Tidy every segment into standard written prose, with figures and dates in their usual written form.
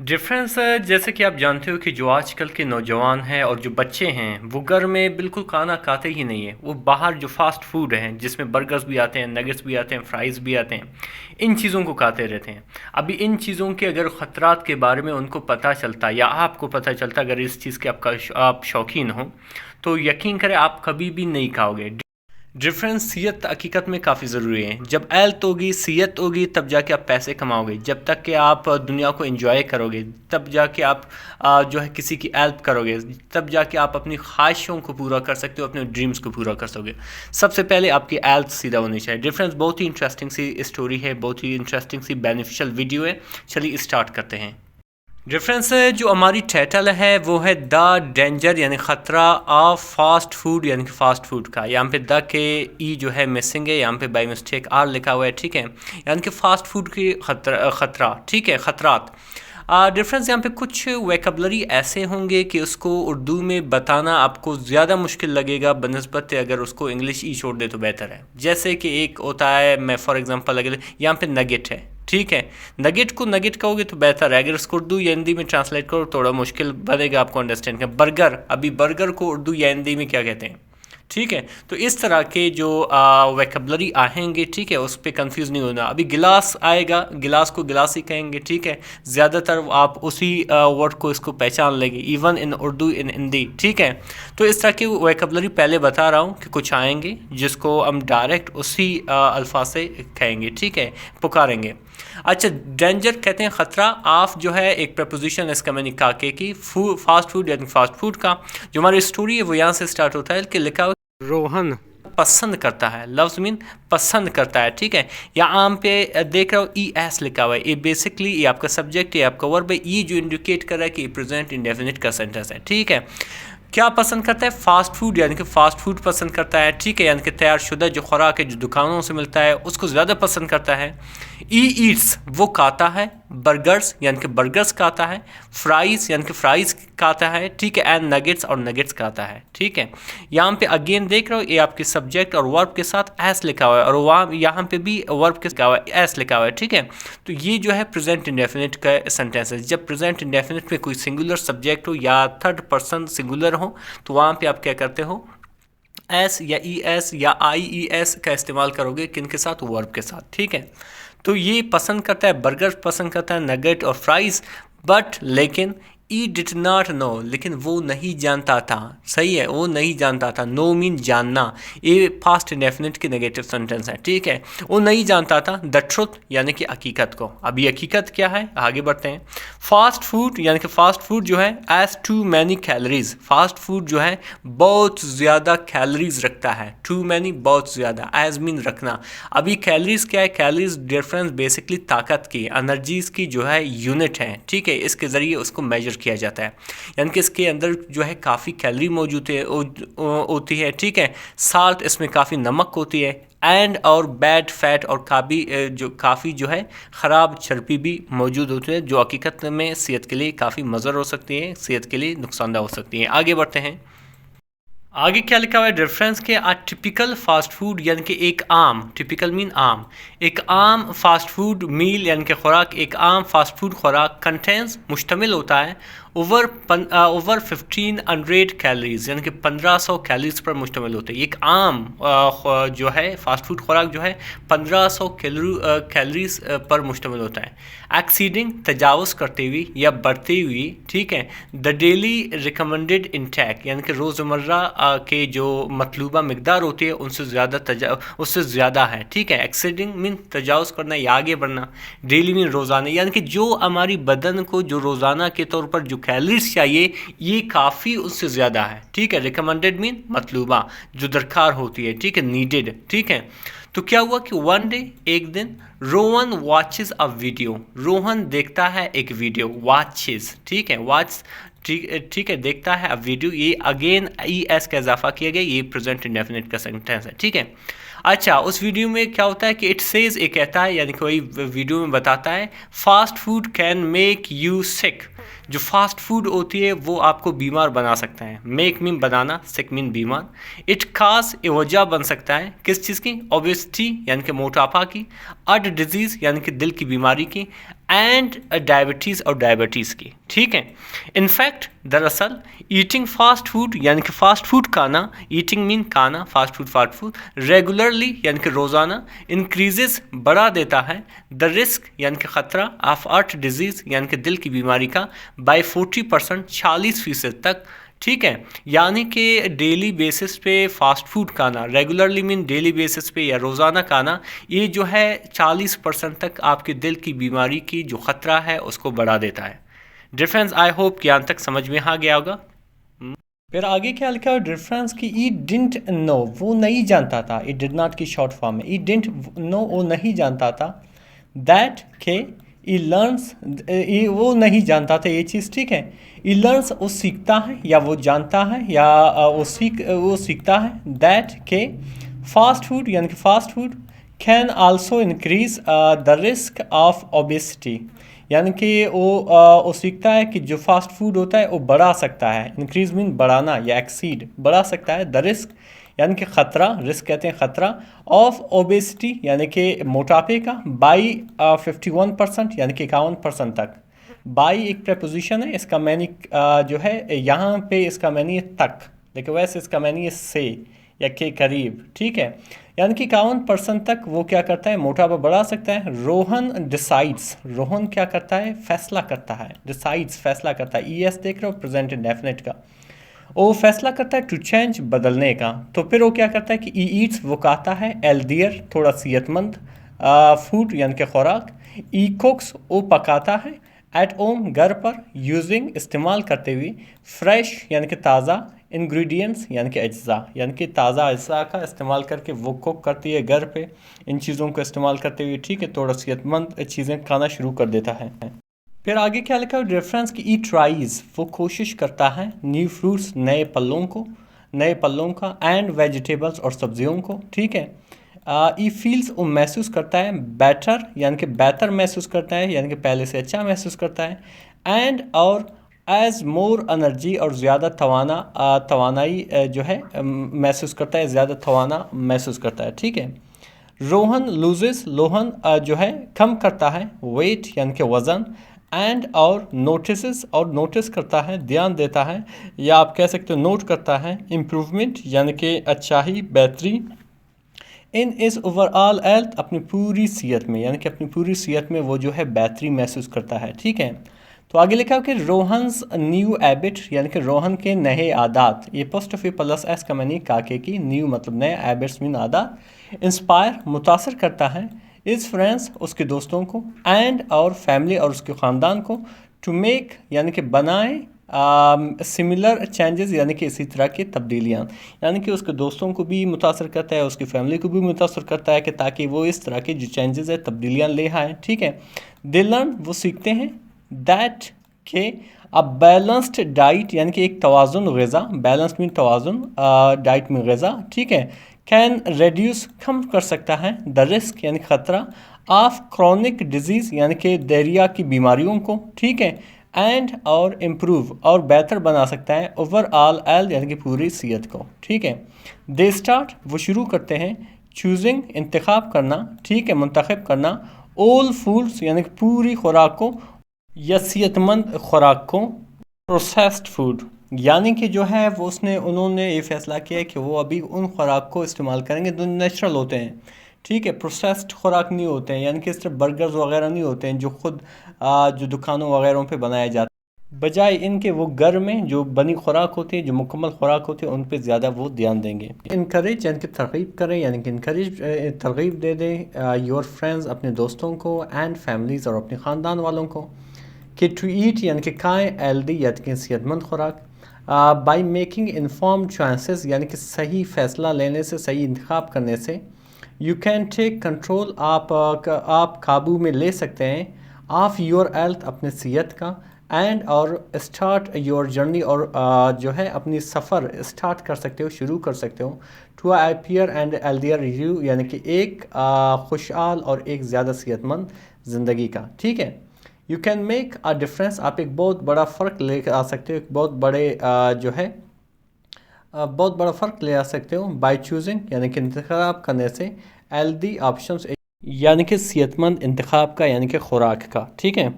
Difference जैसे कि आप जानते हो कि जो आजकल के नौजवान हैं और जो बच्चे हैं वो घर में बिल्कुल खाना खाते ही नहीं है। वो बाहर जो फास्ट फूड हैं जिसमें बर्गर्स भी आते हैं, नगेट्स भी आते हैं, फ्राइज़ भी आते हैं, इन चीज़ों को खाते रहते हैं। अभी इन चीज़ों के अगर ख़तरात के बारे में उनको पता चलता या आपको पता चलता, अगर इस चीज़ के आप शौकीन हो, तो यकीन करें आप कभी भी नहीं खाओगे। डिफरेंस सेहत हकीकत में काफ़ी ज़रूरी है। जब हेल्थ होगी, सेहत होगी, तब जाके आप पैसे कमाओगे। जब तक कि आप दुनिया को एंजॉय करोगे, तब जाके आप जो है किसी की हेल्प करोगे, तब जाके आप अपनी ख्वाहिशों को पूरा कर सकते हो, अपने ड्रीम्स को पूरा कर सकोगे। सबसे पहले आपकी हेल्थ सीधा होनी चाहिए। डिफरेंस बहुत ही इंटरेस्टिंग सी स्टोरी है, बहुत ही इंटरेस्टिंग सी बेनिफिशियल वीडियो है। चलिए स्टार्ट करते हैं। डिफरेंस है जो हमारी टाइटल है वो है द डेंजर यानी ख़तरा ऑफ फास्ट फूड यानी कि फ़ास्ट फूड का। यहाँ पे द के ई जो है मिसिंग है, यहाँ पे बाय मिस्टेक आर लिखा हुआ है, ठीक है। यानी कि फ़ास्ट फूड की ख़तरा, ठीक है, ख़तरात। डिफरेंस यहाँ पे कुछ वैकबलरी ऐसे होंगे कि उसको उर्दू में बताना आपको ज़्यादा मुश्किल लगेगा बनस्बत अगर उसको इंग्लिश ही छोड़ दे तो बेहतर है। जैसे कि एक होता है, मैं फॉर एग्जांपल अगर यहाँ पे नगेट है, ठीक है, नगेट को नगेट कहोगे तो बेहतर है। अगर उसको उर्दू या हिंदी में ट्रांसलेट करो थोड़ा मुश्किल बनेगा आपको अंडरस्टैंड करना। बर्गर, अभी बर्गर को उर्दू या हिंदी में क्या कहते हैं, ठीक है। तो इस तरह के जो वैकबलरी आएंगे, ठीक है, उस पर कंफ्यूज नहीं होना। अभी गिलास आएगा, गिलास को गिलास ही कहेंगे, ठीक है। ज़्यादातर आप उसी वर्ड को इसको पहचान लेंगे, इवन इन उर्दू, इन हिंदी, ठीक है। तो इस तरह की वैकबलरी पहले बता रहा हूँ कि कुछ आएंगे जिसको हम डायरेक्ट उसी अल्फाज से कहेंगे, ठीक है, पुकारेंगे। अच्छा, डेंजर कहते हैं ख़तरा। आप जो है एक प्रपोजिशन इसका मैंने कहा कि फास्ट फूड यानी फास्ट फूड का जो हमारी स्टोरी है वो यहाँ से स्टार्ट होता है कि लिखा हुआ रोहन पसंद करता है। लव्स मीन पसंद करता है, ठीक है। यहाँ आम पे देख रहा हो ई एस लिखा हुआ है। ये बेसिकली ये आपका सब्जेक्ट है, आपका वर्ब है। ये जो इंडिकेट कर रहा है कि प्रेजेंट इंडेफिनिट का सेंटेंस है, ठीक है। क्या पसंद करता है? फास्ट फूड, यानी कि फास्ट फूड पसंद करता है, ठीक है। यानी कि तैयार शुदा जो खुराक है जो दुकानों से मिलता है उसको ज़्यादा पसंद करता है। ई ईट्स वो खाता है, बर्गर्स यानी कि बर्गर्स खाता है, फ्राइज़ यानी कि फ्राइज़ खाता है, ठीक है, एंड नगेट्स और नगेट्स खाता है, ठीक है। यहाँ पे अगेन देख रहे हो ये आपके सब्जेक्ट और वर्ब के साथ एस लिखा हुआ है, और वहाँ यहाँ पे भी वर्ब के लिखा हुआ है, एस लिखा हुआ है, ठीक है। तो ये जो है प्रेजेंट इंडेफिनिट का सेंटेंस है। जब प्रेजेंट इंडेफिनिट में कोई सिंगुलर सब्जेक्ट हो या थर्ड पर्सन सिंगुलर हो तो वहाँ पे आप क्या करते हो, एस या ई एस या आई ई एस का इस्तेमाल करोगे, किन के साथ, वर्ब के साथ, ठीक है। तो ये पसंद करता है, बर्गर पसंद करता है, नगेट और फ्राइज़, बट लेकिन ई डिड नॉट नो, लेकिन वो नहीं जानता था। सही है, वो नहीं जानता था। नो मीन जानना, ये पास्ट इंडेफिनिट की नेगेटिव सेंटेंस है, ठीक है। वो नहीं जानता था द ट्रुथ यानी कि हकीकत को। अभी हकीकत क्या है, आगे बढ़ते हैं। फास्ट फूड यानी कि फास्ट फूड जो है has too many calories, fast food जो है बहुत ज़्यादा कैलोरीज रखता है। टू मैनी बहुत ज़्यादा, एज मीन रखना। अभी कैलोरीज क्या है, कैलोरीज डिफरेंस बेसिकली ताकत की, एनर्जीज की जो है यूनिट है, ठीक है। इसके ज़रिए उसको मेजर किया जाता है, यानी कि इसके अंदर जो है काफ़ी कैलोरी मौजूद है होती है, ठीक है। साल्ट, इसमें काफ़ी नमक होती है, एंड और बैड फैट और काफ़ी जो है ख़राब चर्बी भी मौजूद होती है, जो हकीकत में सेहत के लिए काफ़ी मज़र हो सकती है, सेहत के लिए नुकसानदायक हो सकती है। आगे बढ़ते हैं। आगे क्या लिखा हुआ है रेफरेंस के, आ टिपिकल फास्ट फूड यानी कि एक आम, टिपिकल मीन आम, एक आम फास्ट फूड मील यानी कि खुराक, एक आम फास्ट फूड खुराक कंटेंस मुश्तमिल होता है ओवर 1500 कैलोरीज यानी कि 1500 कैलोरीज पर मुश्तमिल होते हैं। एक आम जो है फास्ट फूड खुराक जो है 1500 कैलोरीज पर मुश्तमिल होता है। एक्सीडिंग तजावज़ करते हुए या बढ़ते हुए, ठीक है। द डेली रिकमेंडेड इंटेक यानी कि रोज़मर्रा के जो मतलूबा मकदार होती है उससे ज़्यादा है, ठीक है। एक्सीडिंग मीन तजावज़ करना या आगे बढ़ना, डेली मीन रोज़ाना, यानी कि जो हमारी बदन को जो रोज़ाना के तौर पर जो कैलोरीज चाहिए ये काफ़ी उससे ज़्यादा है, ठीक है। रिकमेंडेड मीन मतलूबा, जो दरकार होती है, ठीक है, नीडेड, ठीक है। तो क्या हुआ कि वन डे, एक दिन, Rohan watches a video, Rohan देखता है एक वीडियो, वॉचेस, ठीक है, वॉच, ठीक है, देखता है अब वीडियो, ये अगेन ई एस का इजाफा किया गया, ये प्रेजेंट इंडेफिनिट का सेंटेंस है, ठीक है। अच्छा, उस वीडियो में क्या होता है कि इट सेज, ये कहता है यानी कोई वीडियो में बताता है, fast food can make you sick, जो फास्ट फूड होती है वो आपको बीमार बना सकता है। मेक मीन बनाना, सिक मीन बीमार। इट काज ए वजह बन सकता है किस चीज़ की? ओबेसिटी यानी कि मोटापा की, हार्ट डिजीज़ यानी कि दिल की बीमारी की, एंड डायबिटीज़ और डायबिटीज़ की। ठीक है। इनफैक्ट दरअसल ईटिंग फास्ट फूड यानी कि फास्ट फूड खाना, ईटिंग मीन खाना, फास्ट फूड रेगुलरली यानी कि रोज़ाना इंक्रीजेस बढ़ा देता है द रिस्क यानी कि ख़तरा ऑफ हार्ट डिजीज़ यानी कि दिल की बीमारी का बाय 40%, 40% तक। ठीक है। यानी कि डेली बेसिस पे फास्ट फूड खाना, रेगुलरली मीन डेली बेसिस पे या रोज़ाना खाना, ये जो है 40% तक आपके दिल की बीमारी की जो ख़तरा है उसको बढ़ा देता है। डिफरेंस आई होप यहाँ तक समझ में आ गया होगा। फिर आगे क्या लिखा है डिफरेंस की? ई डिंट नो, वो नहीं जानता था। ई डिड नॉट की शॉर्ट फॉर्म में ई डिंट नो, वो नहीं जानता था। दैट के ई लर्न्स, वो नहीं जानता था ये चीज़। ठीक है। ई लर्न्स, वो सीखता है या वो जानता है या वो सीखता है। दैट के फास्ट फूड यानी कि fast food can also increase the risk of obesity, यानी कि वो सीखता है कि जो फास्ट फूड होता है वो बढ़ा सकता है। इंक्रीज मीन बढ़ाना या एक्सीड, बढ़ा सकता है द रिस्क यानी कि ख़तरा, रिस्क कहते हैं ख़तरा, ऑफ ओबेसिटी यानी कि मोटापे का, बाई 51% यानी कि 51% तक। बाई एक प्रपोजिशन है, इसका मैनी जो है यहाँ पे इसका मैनी है तक, लेकिन वैसे इसका मैनी है से या के करीब। ठीक है। यानी कि 51% तक वो क्या करता है? मोटापा बढ़ा सकता है। रोहन डिसाइड्स, रोहन क्या करता है? फैसला करता है। डिसाइड्स फैसला करता है। ई एस देख रहे हो, प्रेजेंट इंडेफिनिट का। वो फैसला करता है टू चेंज, बदलने का। तो फिर वो क्या करता है कि ई ईट्स, वो खाता है। एल्दियर, थोड़ा सेहतमंद फूड यानी कि खुराक। ई कुक्स, वो पकाता है। एट होम, घर पर। यूजिंग, इस्तेमाल करते हुए। फ्रेश यानी कि ताज़ा। इंग्रेडिएंट्स यानी कि अज्जा, यानी कि ताज़ा अज्जा का इस्तेमाल करके वो कुक करती है घर पे, इन चीज़ों को इस्तेमाल करते हुए। ठीक है। थोड़ा सेहतमंद चीज़ें खाना शुरू कर देता है। फिर आगे क्या लिखा है रेफरेंस की? ई ट्राइज, वो कोशिश करता है। न्यू फ्रूट्स, नए पल्लों को, नए पल्लों का। एंड वेजिटेबल्स, और सब्जियों को। ठीक है। ई फील्स, वो महसूस करता है। बेटर यानी कि बेहतर महसूस करता है, यानी कि पहले से अच्छा महसूस करता है। एंड और एज मोर एनर्जी, और ज़्यादा तवानाई जो है महसूस करता है, ज़्यादा तवाना महसूस करता है। ठीक है। रोहन लूजेस, लोहन जो है कम करता है। वेट यानी कि वज़न। एंड और नोटिस, और नोटिस करता है, ध्यान देता है, या आप कह सकते हो नोट करता है। इम्प्रूवमेंट यानी कि अच्छाई, बेहतरी। इन इस ओवरऑल हेल्थ, अपनी पूरी सेहत में, यानी कि अपनी पूरी सेहत में वो जो है बेहतरी महसूस करता है। ठीक है। तो आगे लिखा है कि रोहन्स न्यू हैबिट, यानी कि रोहन के नए आदात। ये पोस्ट ऑफ प्लस एस का मैंने काके की, न्यू मतलब नए, हैबिट्स मीन आदात। इंस्पायर, मुतासर करता है। इस फ्रेंड्स, उसके दोस्तों को। एंड और फैमिली, और उसके ख़ानदान को। टू मेक यानी कि बनाए, सिमिलर चेंजेस यानी कि इसी तरह की तब्दीलियाँ, यानी कि उसके दोस्तों को भी मुतासर करता है, उसकी फैमिली को भी मुतासर करता है कि ताकि वो इस तरह की जो चेंजेस है, तब्दीलियाँ ले आएँ। ठीक है। दे लर्न, वो सीखते हैं। दैट के अब बैलेंस्ड डाइट यानी कि एक तवाज़ुन ग़िज़ा, बैलेंस मीन तवाज़ुन डाइट में ग़िज़ा। ठीक है। कैन रेड्यूस, कम कर सकता है। द रिस्क यानी ख़तरा। ऑफ क्रॉनिक डिजीज़ यानी कि डायरिया की बीमारियों को। ठीक है। एंड और इम्प्रूव, और बेहतर बना सकता है। ओवरऑल हेल्थ यानी कि पूरी सेहत को। ठीक है। दे स्टार्ट, वो शुरू करते हैं। चूजिंग, इंतखाब करना। ठीक है, मुंतखब करना। ऑल फूड्स यानी कि पूरी खुराक को, या सेहतमंद खुराक को। प्रोसेस्ड फूड यानी कि जो है वो उन्होंने ये फैसला किया है कि वो अभी उन खुराक को इस्तेमाल करेंगे जो नेचुरल होते हैं। ठीक है। प्रोसेस्ड खुराक नहीं होते हैं, यानी कि इस तरह बर्गर्स वगैरह नहीं होते हैं जो खुद जो दुकानों वगैरह पे बनाए जाते हैं। बजाय इनके वो घर में जो बनी खुराक होती है, जो मुकम्मल खुराक होती है, उन पे ज़्यादा वो ध्यान देंगे। इनकरेज यानी कि तरगीब करें, यानी कि इनकरेज तरगीब दे दें योर फ्रेंड्स, अपने दोस्तों को। एंड फैमिलीज़, और अपने ख़ानदान वालों को। कि टू ईट यानी कि खाएँ। हेल्दी यानी कि सेहतमंद खुराक। बाई मेकिंग इन्फॉर्म चॉइसेस यानी कि सही फ़ैसला लेने से, सही इंतखाब करने से। यू कैन टेक कंट्रोल, आप काबू में ले सकते हैं। ऑफ योर हेल्थ, अपने सेहत का। एंड और स्टार्ट योर जर्नी, और जो है अपनी सफ़र स्टार्ट कर सकते हो, शुरू कर सकते हो। To appear and healthier you यानी कि एक खुशहाल और एक ज़्यादा सेहतमंद ज़िंदगी का। ठीक है। You can make a difference, आप एक बहुत बड़ा फ़र्क ले आ सकते हो, एक बहुत बड़े जो है बहुत बड़ा फ़र्क ले आ सकते हो बाय चूजिंग, यानी कि इंतखाब करने से, हेल्दी ऑप्शंस, यानी कि सेहतमंद इंतखाब का, यानी कि खुराक का। ठीक है,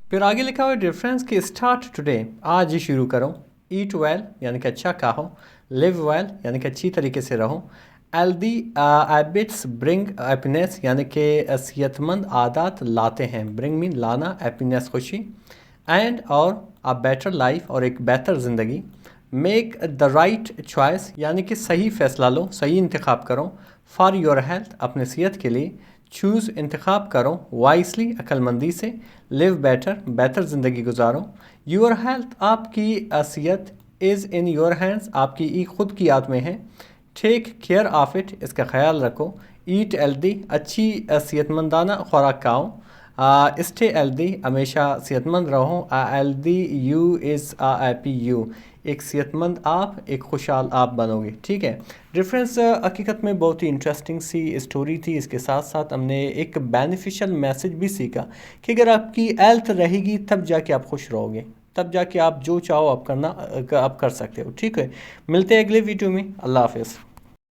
फिर आगे लिखा हुआ डिफरेंस कि स्टार्ट टुडे, आज ही शुरू करो। ईट वेल, यानी कि अच्छा खाओ। लिव वेल, यानी कि अच्छी तरीके से रहो। हेल्दी हैबिट्स ब्रिंग हैप्पीनेस, यानी कि सेहतमंद आदत लाते हैं। ब्रिंग मीन लाना, हैप्पीनेस खुशी। एंड और अ बेटर लाइफ, और एक बेहतर ज़िंदगी। मेक द राइट चॉइस, यानी कि सही फ़ैसला लो, सही इंतखाब करो। फॉर योर हेल्थ, अपने सेहत के लिए। चूज़, इंतखाब करो। वाइसली, अक्लमंदी से। लिव बेटर, बेहतर ज़िंदगी गुजारो। योर हेल्थ, आपकी सेहत, इज़ इन योर हैंड्स, आपकी खुद की हाथ में है। टेक केयर ऑफ़ इट, इसका ख्याल रखो। ईट हेल्दी, अच्छी सेहतमंदाना खुराक खाओ। स्टे हेल्दी, हमेशा सेहतमंद रहो। Healthy you is a happy you, एक सेहतमंद आप, एक खुशहाल आप बनोगे। ठीक है, डिफरेंस हकीकत में बहुत ही इंटरेस्टिंग सी स्टोरी थी। इसके साथ साथ हमने एक बेनिफिशियल मैसेज भी सीखा कि अगर आपकी हेल्थ रहेगी तब जाके आप खुश रहोगे, तब जाके आप जो चाहो आप करना आप कर सकते हो। ठीक है, मिलते हैं अगले वीडियो में। अल्लाह हाफिज़।